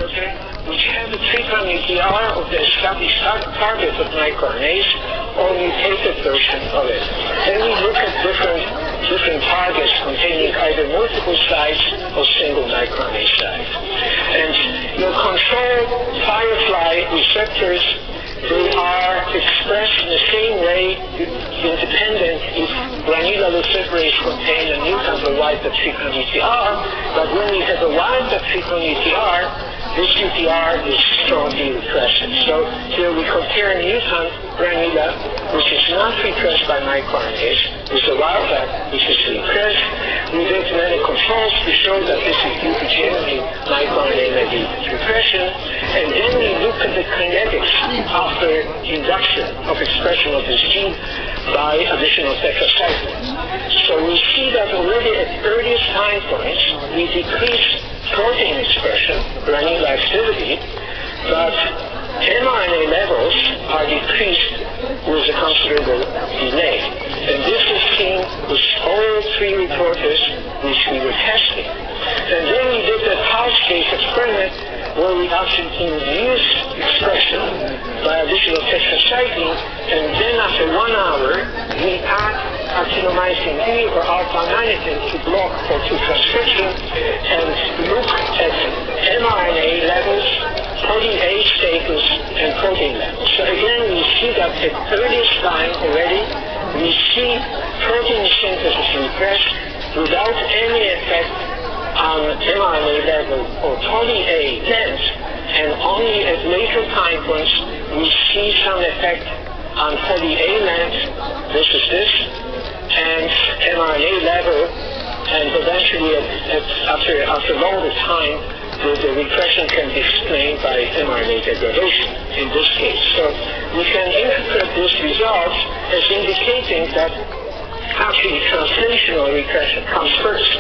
reporter which has a 3' UTR of the established target of microRNAs or mutated version of it. Then we look at different targets containing either multiple sites or single microRNA sites. And your control firefly receptors, they are expressed in the same way, independent if granular luciferase contain a mutant or wild-type 3' UTR, but when we have a wild-type 3' UTR, this UTR is strongly repressed. So here we compare mutant granular, which is not repressed by microRNAs, with a wild-type, which is repressed. We did many controls to show that this is due to genuine microRNA-mediated repression, and then we look at the kinetics after induction of expression of this gene by additional tetracycline. So we see that already at earliest time points, we decrease protein expression, granular activity, but mRNA levels are decreased with a considerable delay. And this is seen with all three reporters which we were testing. And then we did a pulse-based experiment where we actually induced expression by additional tetracycline, and then after 1 hour, we add actinomycin B or alpha-amanitin to block FOLT2 transcription and look at mRNA levels, protein A status, and protein levels. So again, we see that at earliest time already, we see protein synthesis repressed without any effect on mRNA level or poly-A length, and only at later time points we see some effect on poly-A length, this is this, and mRNA level, and eventually after longer time, the repression can be explained by mRNA degradation in this case. So we can interpret these results as indicating that actually translational repression comes first.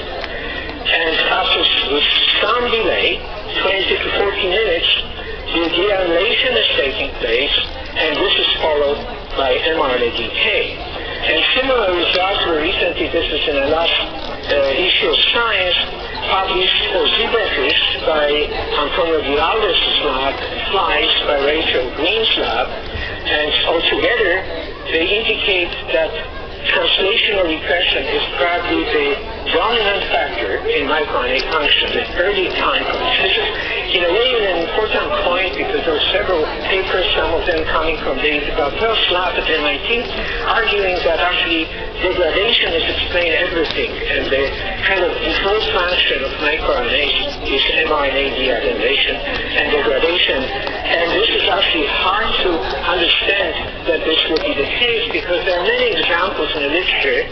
And after some delay, 20 to 40 minutes, the deamination is taking place, and this is followed by mRNA decay. And similar results were recently, this is in the last issue of Science, published for zebrafish by Antonio Giraldez' lab, flies by Rachel Green's lab, and altogether they indicate that translational repression is probably the dominant factor in microRNA function at early time points. This is, in a way, an important point because there are several papers, some of them coming from David Bartel's lab at MIT, arguing that actually degradation is explaining everything, and the kind of default function of microRNAs is mRNA deadenylation and degradation. And this is actually hard to understand that this would be the case because there are many examples in the literature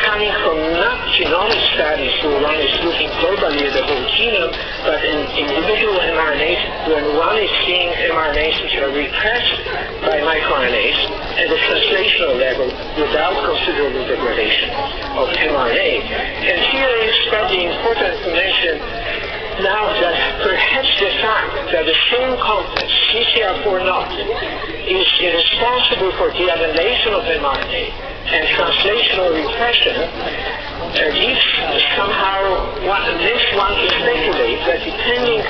coming from not genomic studies where one is looking globally at the whole genome, but in individual mRNAs when one is seeing mRNAs which are repressed by microRNAs at the translational level without considerable degradation of mRNA. And here is probably important to mention now that perhaps the fact that the same complex, CCR4 is responsible for deadenylation of mRNA and translational repression, leads somehow makes one to speculate that depending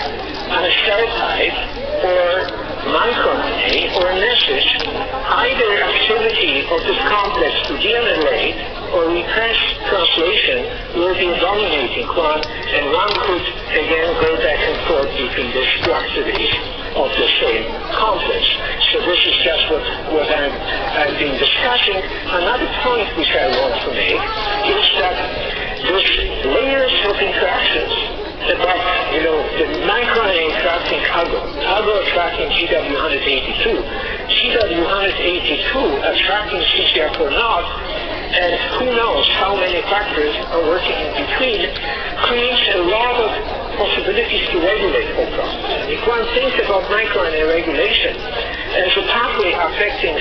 on a cell type or microRNA or a message, either activity of this complex to deamylate or repress translation will be a dominating one, and one could again go back and forth between these two activities of the same complex. So this is just what I've been discussing. Another point which I want to make is that these layers of interactions about, the microRNA attracting AGO attracting GW182, GW182 attracting CCR4 and who knows how many factors are working in between, creates a lot of possibilities to regulate whole process. If one thinks about microRNA regulation as a pathway affecting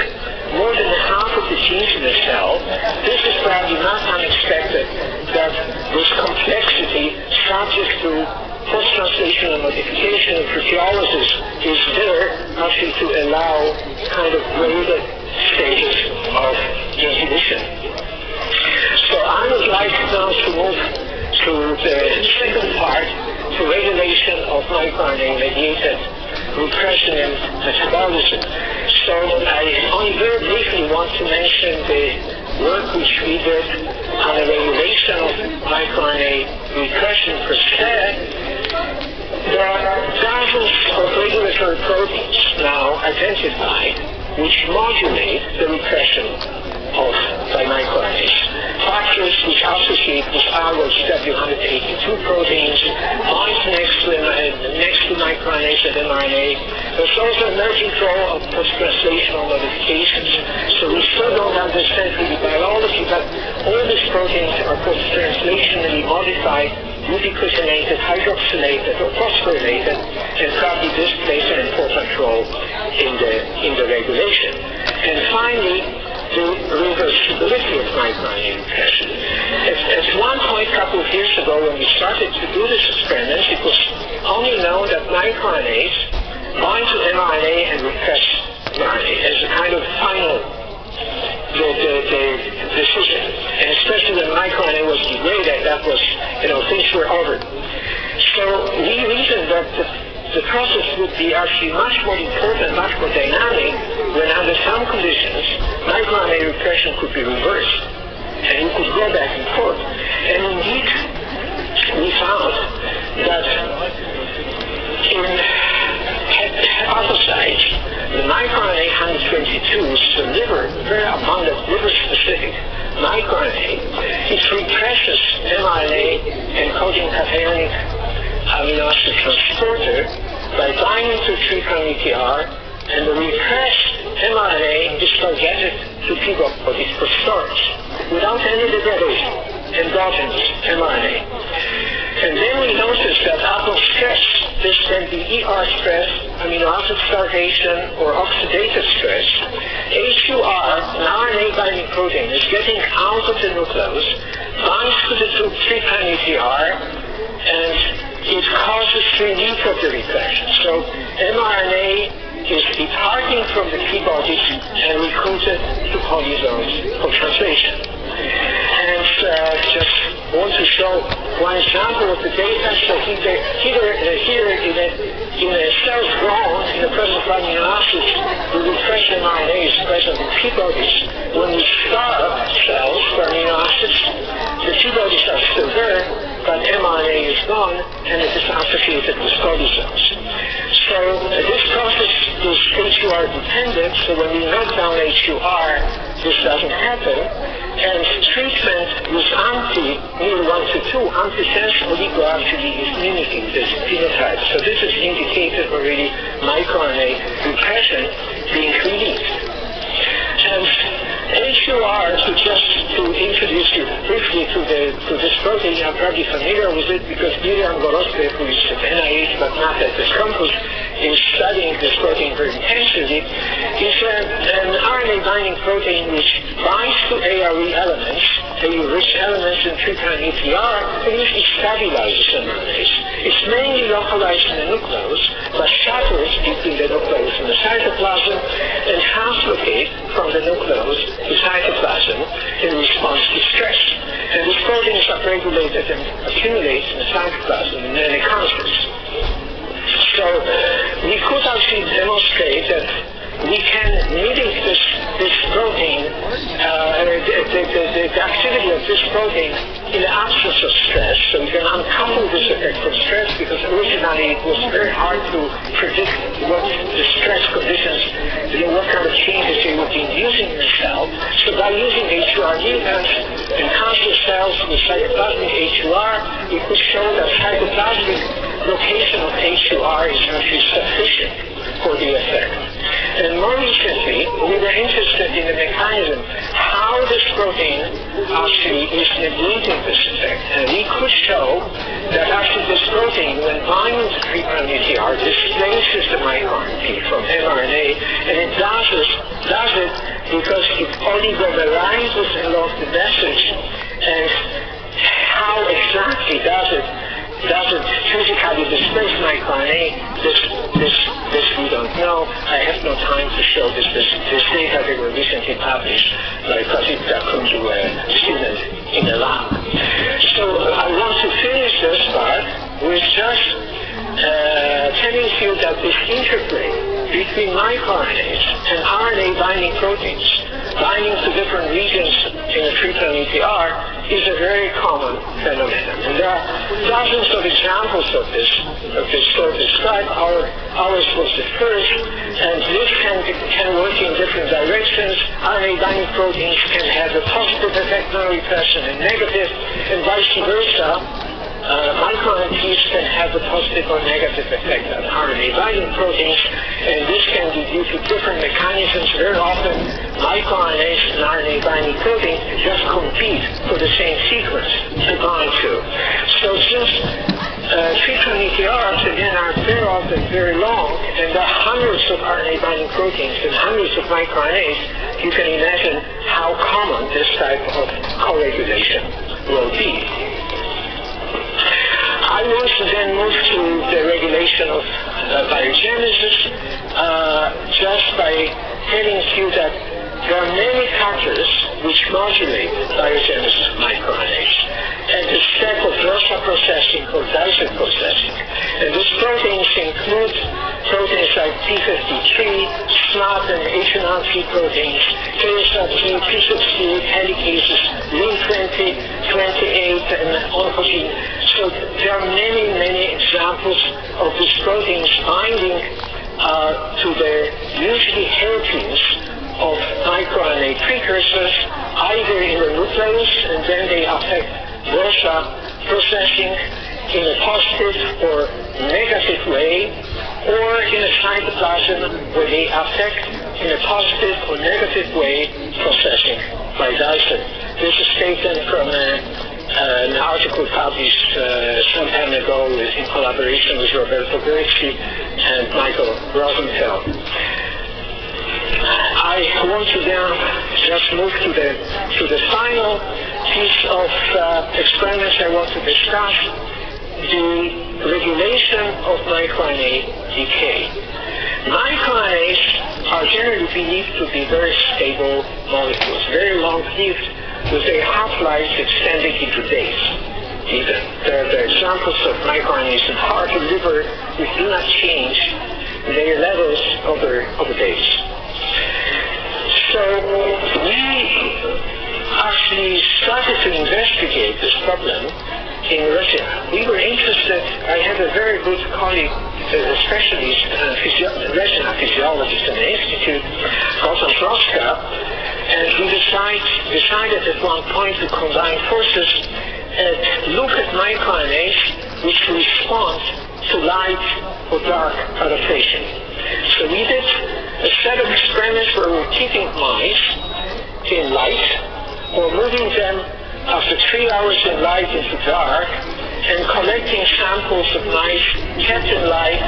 more than half of the genes in the cell, this is probably not unexpected that this complexity subject to post-translational modification and proteolysis is there actually to allow kind of graded stages of inhibition. So I would like now to move to the second part, to regulation of microRNA-mediated repression and metabolism. So I only very briefly want to mention the work which we did on the regulation of microRNA repression per se. There are dozens of regulatory proteins now identified which modulate the repression by microRNAs. Factors which associate with ARO-W182 proteins bind next to microRNAs and mRNA. There's also emerging role of post-translational modifications. So we still don't understand really biology, but all these proteins are post-translationally modified, ubiquitinated, hydroxylated, or phosphorylated, and probably this plays an important role in the regulation. And finally, the reversibility of microRNA repression. At one point, a couple of years ago, when we started to do this experiment, it was only known that microRNAs bind to mRNA and repress mRNA as a kind of final decision. And especially when microRNA was degraded, that was, things were over. So we reasoned that the process would be actually much more important, much more dynamic, when under some conditions, microRNA repression could be reversed, and you could go back and forth. And indeed, we found that in hepatocytes, the microRNA 122s, the very abundant liver-specific microRNA, it represses mRNA encoding cationic amino acid transporter by binding to 3'-UTR, and the repressed mRNA is targeted to P-bodies for storage without any degradation, endogenous mRNA. And then we noticed that upon stress, this can be ER stress, amino acid starvation, or oxidative stress, HUR, an RNA-binding protein, is getting out of the nucleus, binds to the 3'-UTR, and it causes relief of the repression. So mRNA is departing from the P-bodies and recruited to polysomes for translation. And just want to show one example of the data. So here in a cells grown in the presence of amino acids, the repressed mRNA is present in P-bodies. When we starve cells for amino acids, the P-bodies are still there, but mRNA is gone, and it is associated with polysomes. So this process is HUR dependent, so when we knock down HUR, this doesn't happen, and treatment with anti-MIR122, antisense oligo actually is mimicking this phenotype. So this is indicated already microRNA repression being released. And HUR, just to introduce you briefly to this protein, I'm probably familiar with it because Miriam Gorospe, who is at NIH but not at this campus, is studying this protein very intensively. It's an RNA-binding protein which binds to ARE elements, rich elements in 3'-UTR, and usually stabilizes mRNAs. It's mainly localized in the nucleus, but shatters between the nucleus and the cytoplasm, and translocates from the nucleus to cytoplasm in response to stress. And this protein is upregulated and accumulates in the cytoplasm in many cancers. So we could actually demonstrate that we can mimic this protein, the activity of this protein in the absence of stress. So we can uncouple this effect from stress because originally it was very hard to predict what the stress conditions, what kind of changes they would be inducing in the cell. So by using HUR ligands in cancer cells with cytoplasmic HUR, we could show that cytoplasmic location of HUR is actually sufficient for the effect. And more recently, we were interested in the mechanism, how this protein actually is negating this effect. And we could show that actually this protein, when binding to 3'-UTR, displaces the microRNA from mRNA, and it does it because it oligomerizes along the message. And how exactly does it physically displace microRNA? This we don't know. I have no time to show this data that were recently published by Pradeep Kundu, a student in the lab. So I want to finish this part with just telling you that this interplay between microRNAs and RNA-binding proteins binding to different regions in a triple ETR is a very common phenomenon. And there are dozens of examples of this sort described. Ours was the first, and this can work in different directions. RNA-binding proteins can have a positive effect on repression and negative, and vice versa. Micro-RNAs can have a positive or negative effect on RNA-binding proteins, and this can be due to different mechanisms. Very often, micro-RNAs and RNA-binding proteins just compete for the same sequence to bind to. So since treatment ETRs, again, are very often very long, and there are hundreds of RNA-binding proteins and hundreds of micro-RNAs, you can imagine how common this type of co-regulation will be. I want to then move to the regulation of biogenesis, just by telling you that there are many factors which modulate biogenesis of microRNAs at the step of Rosa processing or Dicer processing. And these proteins include proteins like P53, SNAP and H1T proteins, KSRT, P68, helicases, Lin20, 28, and oncogene. So there are many, many examples of these proteins binding to the usually hairpins of microRNA precursors, either in the nucleus, and then they affect Rosa processing in a positive or negative way, or in a cytoplasm where they affect in a positive or negative way processing by Dicer. This is taken from an article published some time ago in collaboration with Roberto Greci and Michael Rosenfeld. I want to now just move to the final piece of experiments I want to discuss, the regulation of microRNA decay. MicroRNAs are generally believed to be very stable molecules, very long-lived, with their half-life extended into days. Even there are examples of microRNAs in heart and liver which do not change their levels over days. So we actually started to investigate this problem in retina. We were interested. I have a very good colleague, a specialist, retina physiologist in the institute, Gautam Troska, and we decided at one point to combine forces and look at microRNAs which respond to light or dark adaptation. So we did a set of experiments where we were keeping mice in light or moving them after 3 hours in light into dark and collecting samples of mice kept in light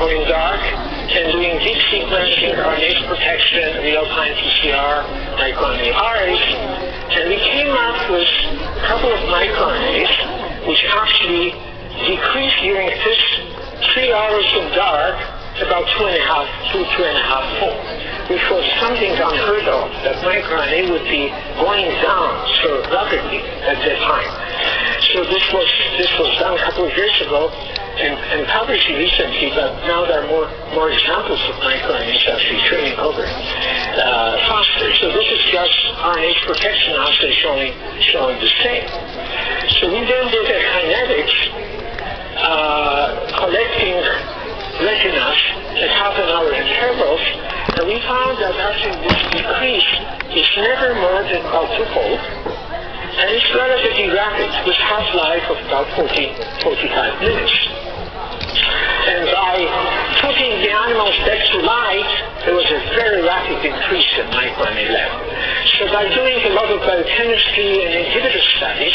or in dark and doing deep sequencing, RNase protection, real-time PCR, microRNA arrays, and we came up with a couple of microRNAs which actually decreased during this 3 hours in dark about 2.5-4, which was something unheard of, that microRNA would be going down so rapidly at that time. So this was done a couple of years ago and published recently, but now there are more examples of microRNAs actually turning over faster. So this is just RNase protection assay showing the same. So we then did a kinetics collecting retinas at half-an-hour intervals, and we found that actually this decrease is never more than about twofold, and it's relatively rapid, with half-life of about 45 minutes. And by putting the animals back to light, there was a very rapid increase in microRNA level. So by doing a lot of biochemistry and inhibitor studies,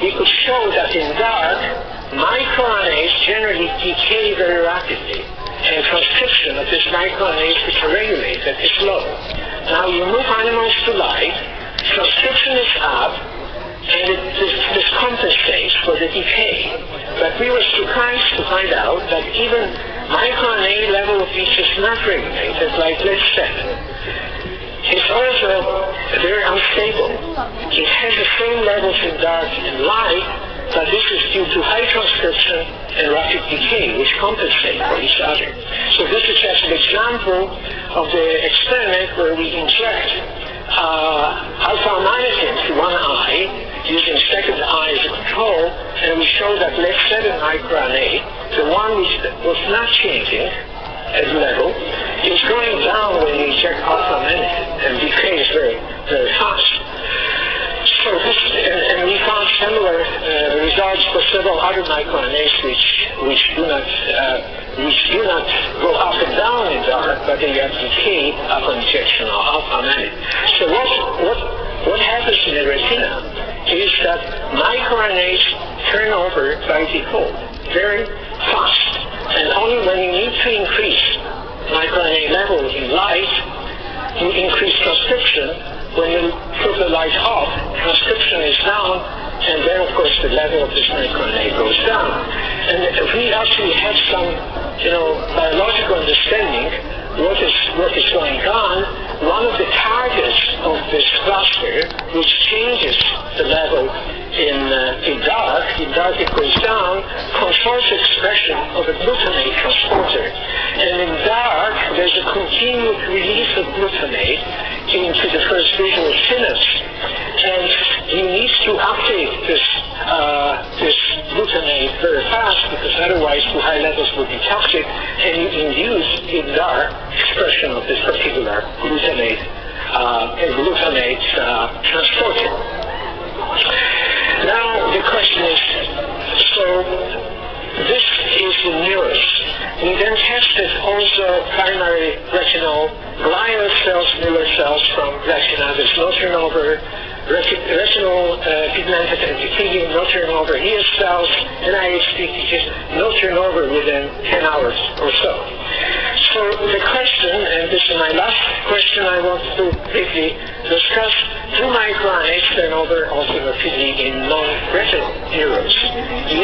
we could show that in dark, microRNAs generally decay very rapidly, and transcription of these microRNAs which are regulated is low. Now you move animals to light, transcription is up, and this compensates for the decay. But we were surprised to find out that even microRNA level which is not regulated, like LIT7, is also very unstable. It has the same levels in dark and light, but this is due to high transcription and rapid decay, which compensate for each other. So this is just an example of the experiment where we inject alpha-amanitin to one eye using second eye as a control, and we show that left 7 microRNA, the one which was not changing at level, is going down when you inject alpha-amanitin and decays very, very fast. So this, and we found similar results for several other microRNAs which do not go up and down in dark, but they are decayed upon injection of alpha-amanitin. So what happens in the retina is that microRNAs turn over by default very fast, and only when you need to increase microRNA level in light, you increase transcription. When you put the light off, transcription is down, and then, of course, the level of this microRNA goes down. And we actually have some, biological understanding what is going on. One of the targets of this cluster, which changes the level in dark it goes down, controls expression of a glutamate transporter. And in dark, there's a continued release of glutamate into the first visual synapse. And you need to update this glutamate very fast, because otherwise too high levels would be toxic, and you induce in dark expression of this particular glutamate transporter. Now the question is, so this is the nearest. We then tested also primary retinal glial cells, Miller cells from retina. There's no turnover, retinal pigmented endothelium, no turnover, ES cells, NIH, no turnover within 10 hours or so. So the question, and this is my last question I want to briefly discuss, do microRNAs turn over also rapidly in non-retinal neurons? The